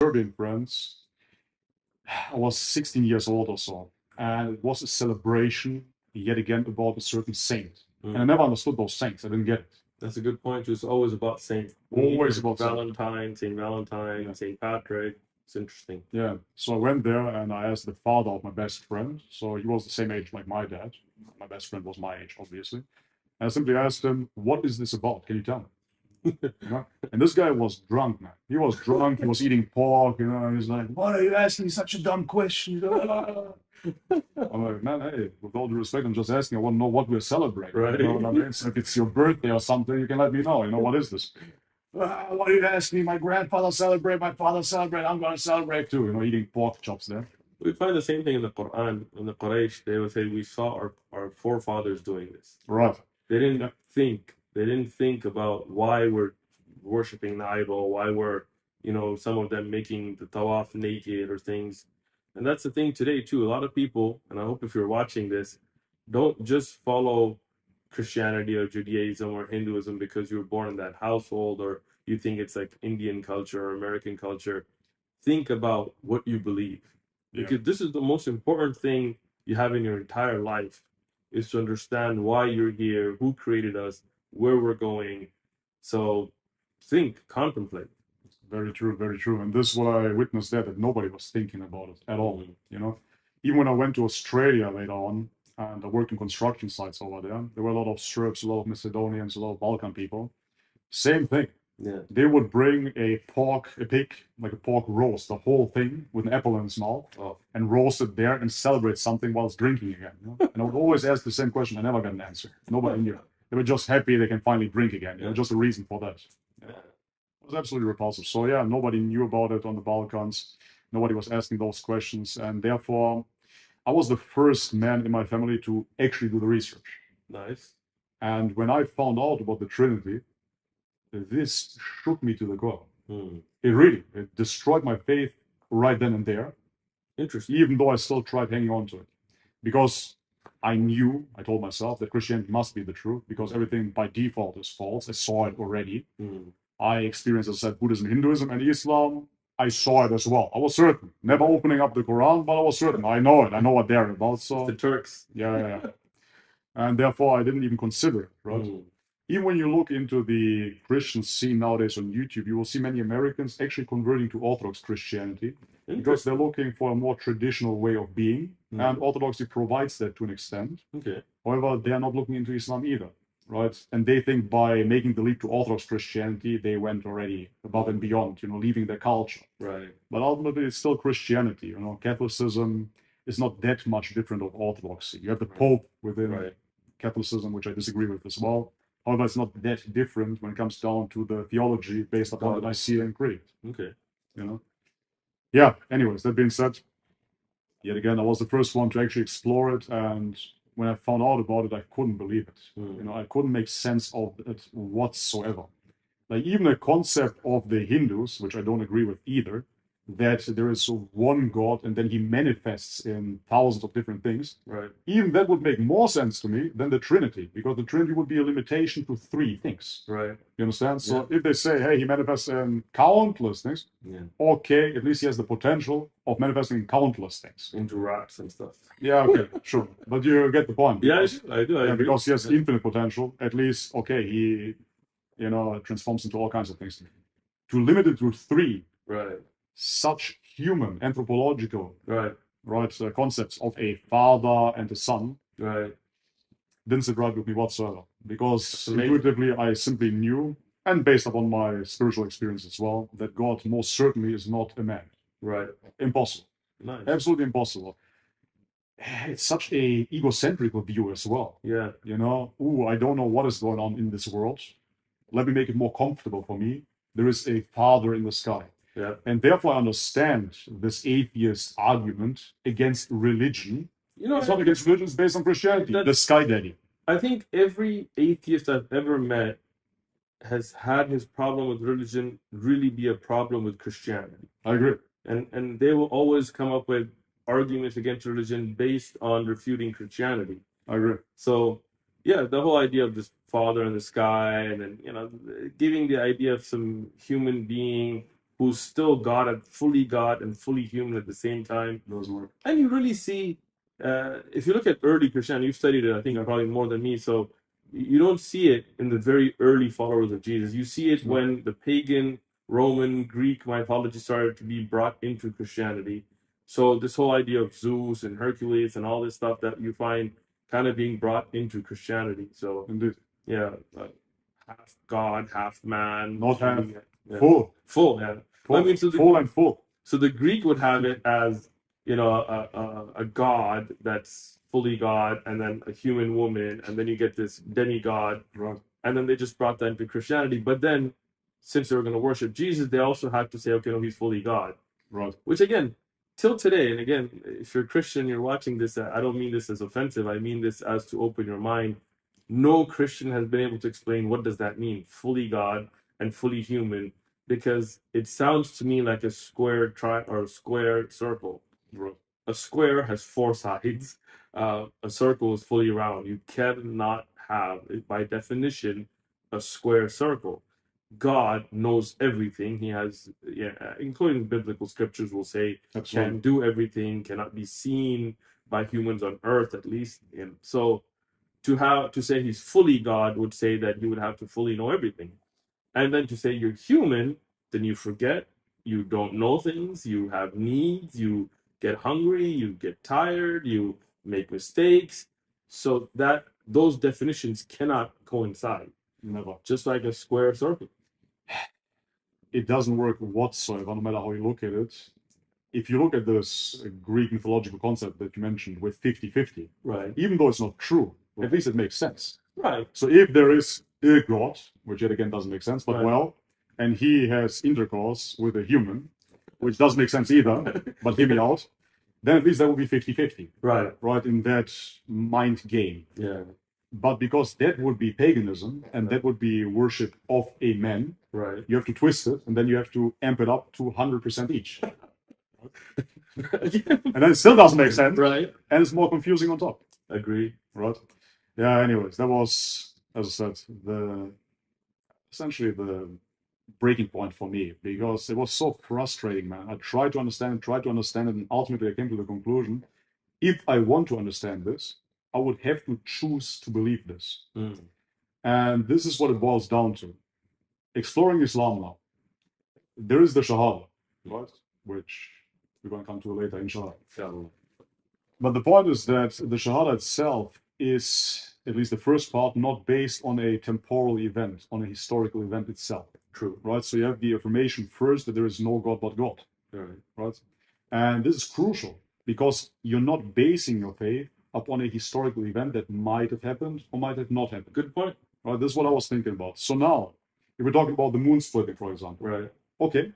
Serbian friends. I was 16 years old or so, and it was a celebration yet again about a certain saint. And I never understood those saints. I didn't get it. That's a good point. It's always about Saint Always about Saint. Valentine, Saint Valentine, Yeah. Saint Patrick. It's interesting. Yeah. So I went there and I asked the father of my best friend. So he was the same age like my dad. My best friend was my age, obviously. And I simply asked him, "What is this about? Can you tell me?" You know? And this guy was drunk, man. He was drunk. He was eating pork. He's like, "Why are you asking such a dumb question?" I'm like, "Man, hey, with all due respect, I'm just asking. I want to know what we're celebrating. Right. You know what I mean? So if it's your birthday or something, you can let me know. What is this?" "What are you asking me? My grandfather celebrate. My father celebrate. I'm going to celebrate too." Eating pork chops there. We find the same thing in the Quran. In the Quraysh, they would say, we saw our forefathers doing this. Right. They didn't think. They didn't think about why we're worshiping the idol, why we're, some of them making the tawaf naked or things. And that's the thing today, too. A lot of people, and I hope if you're watching this, don't just follow Christianity or Judaism or Hinduism because you were born in that household or you think it's like Indian culture or American culture. Think about what you believe. Because this is the most important thing you have in your entire life is to understand why you're here, who created us, where we're going. So think, contemplate. Very true, very true. And this is what I witnessed there, that nobody was thinking about it at all. Even when I went to Australia later on and I worked in construction sites over there were a lot of Serbs, a lot of Macedonians, a lot of Balkan people. Same thing. Yeah. They would bring a pig, like a pork roast, the whole thing with an apple in its mouth, and roast it there and celebrate something whilst drinking again. And I would always ask the same question. I never got an answer. Nobody knew. They were just happy they can finally drink again. Just a reason for that. It was absolutely repulsive. So yeah, nobody knew about it on the Balkans. Nobody was asking those questions, and therefore, I was the first man in my family to actually do the research. Nice. And when I found out about the Trinity, this shook me to the core. It destroyed my faith right then and there. Interesting. Even though I still tried hanging on to it, because I told myself that Christianity must be the truth, because everything by default is false. I saw it already. I experienced, as I said, Buddhism, Hinduism, and Islam. I saw it as well. I was certain. Never opening up the Quran, but I was certain. I know it. I know what they're about. So the Turks. Yeah. And therefore, I didn't even consider it, right? Even when you look into the Christian scene nowadays on YouTube, you will see many Americans actually converting to Orthodox Christianity because they're looking for a more traditional way of being, and Orthodoxy provides that to an extent. Okay. However, they are not looking into Islam either, right? And they think by making the leap to Orthodox Christianity, they went already above and beyond, leaving their culture. Right. But ultimately, it's still Christianity. Catholicism is not that much different of Orthodoxy. You have the Pope within Catholicism, which I disagree with as well. However, it's not that different when it comes down to the theology based upon the Nicene Creed. Okay. Yeah. Anyways, that being said, yet again, I was the first one to actually explore it, and when I found out about it, I couldn't believe it. I couldn't make sense of it whatsoever. Like even the concept of the Hindus, which I don't agree with either, that there is one God and then he manifests in thousands of different things. Right. Even that would make more sense to me than the Trinity, because the Trinity would be a limitation to 3 things. Right. You understand? So if they say, hey, he manifests in countless things, okay, at least he has the potential of manifesting in countless things. Into rocks and stuff. Yeah, okay, sure. But you get the point. Because, I do. Because he has infinite potential, at least, okay, he transforms into all kinds of things. To limit it to 3, right, such human, anthropological, right, concepts of a father and a son, right, didn't sit right with me whatsoever. Because intuitively, I simply knew, and based upon my spiritual experience as well, that God most certainly is not a man. Right. Impossible. Nice. Absolutely impossible. It's such a egocentric view as well. Yeah. I don't know what is going on in this world. Let me make it more comfortable for me. There is a father in the sky. Yeah. And therefore I understand this atheist argument against religion. It's not against religion, it's based on Christianity. The sky daddy. I think every atheist I've ever met has had his problem with religion really be a problem with Christianity. I agree. And they will always come up with arguments against religion based on refuting Christianity. I agree. So yeah, the whole idea of this father in the sky, and then giving the idea of some human being who's still God and fully human at the same time. Doesn't work. And you really see, if you look at early Christianity, you've studied it, I think, probably more than me. So you don't see it in the very early followers of Jesus. You see it No. when the pagan, Roman, Greek mythology started to be brought into Christianity. So this whole idea of Zeus and Hercules and all this stuff that you find kind of being brought into Christianity. So Indeed. yeah, half God, half man. Not half. Yeah. Full. Full, yeah. Full. I mean, so full and full. so the Greek would have it as, you know, a god that's fully God, and then a human woman, and then you get this demigod, Right. and then they just brought that into Christianity. But then, since they were going to worship Jesus, they also had to say, okay, no, he's fully God. Right. Which again, till today, and again, if you're a Christian, you're watching this, I don't mean this as offensive. I mean this as to open your mind. No Christian has been able to explain what does that mean, fully God and fully human, because it sounds to me like a square or a square circle. Right. A square has four sides. A circle is fully round. You cannot have, by definition, a square circle. God knows everything. He has, including biblical scriptures, will say Absolutely. can do everything, cannot be seen by humans on earth, at least. And so, to say he's fully God would say that he would have to fully know everything. And then to say you're human, then you forget, you don't know things, you have needs, you get hungry, you get tired, you make mistakes. So that those definitions cannot coincide, Never. just like a square circle. It doesn't work whatsoever, no matter how you look at it. If you look at this Greek mythological concept that you mentioned with 50-50, Right. even though it's not true, Right. at least it makes sense. Right. So if there is a god, which yet again doesn't make sense, but Right. well, and he has intercourse with a human, which doesn't make sense either, but hear me out, then at least that would be 50-50, Right. right, in that mind game. Yeah. But because that would be paganism, and that would be worship of a man, Right. you have to twist it, and then you have to amp it up to 100% each. And then it still doesn't make sense, Right. and it's more confusing on top. Agree. Right? Yeah, anyways, that was, as I said, essentially the breaking point for me, because it was so frustrating, man. I tried to understand it, and ultimately I came to the conclusion, if I want to understand this, I would have to choose to believe this. Mm. And this is what it boils down to. Exploring Islam now. There is the Shahada, right? Which we're going to come to later, inshallah. But the point is that the Shahada itself is, at least the first part, not based on a temporal event, on a historical event itself. True. Right? So you have the affirmation first that there is no God but God. Right. Right? And this is crucial because you're not basing your faith upon a historical event that might have happened or might have not happened. Good point. Right? This is what I was thinking about. So now, if we're talking about the moon splitting, for example. Right. Okay.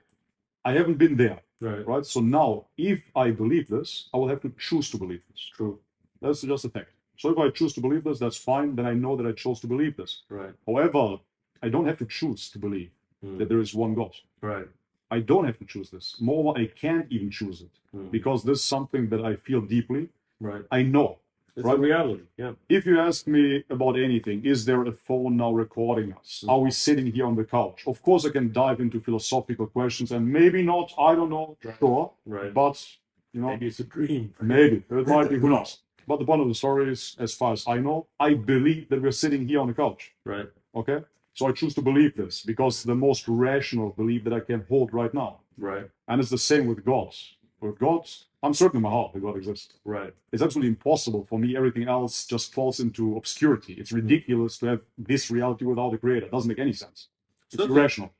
I haven't been there. Right. Right? So now, if I believe this, I will have to choose to believe this. True. That's just a fact. So if I choose to believe this, that's fine. Then I know that I chose to believe this. Right. However, I don't have to choose to believe that there is one God. Right. I don't have to choose this. Moreover, I can't even choose it because this is something that I feel deeply. Right. I know. It's right? a reality. Yeah. If you ask me about anything, is there a phone now recording us? Are we sitting here on the couch? Of course, I can dive into philosophical questions and maybe not. I don't know. Sure. Right. But, you know, maybe it's a dream. Maybe. It might be. Who knows? But the point of the story is, as far as I know, I believe that we're sitting here on the couch. Right. Okay? So I choose to believe this because it's the most rational belief that I can hold right now. Right. And it's the same with God. With God, I'm certain in my heart that God exists. Right. It's absolutely impossible for me. Everything else just falls into obscurity. It's ridiculous to have this reality without a creator. It doesn't make any sense. It's irrational.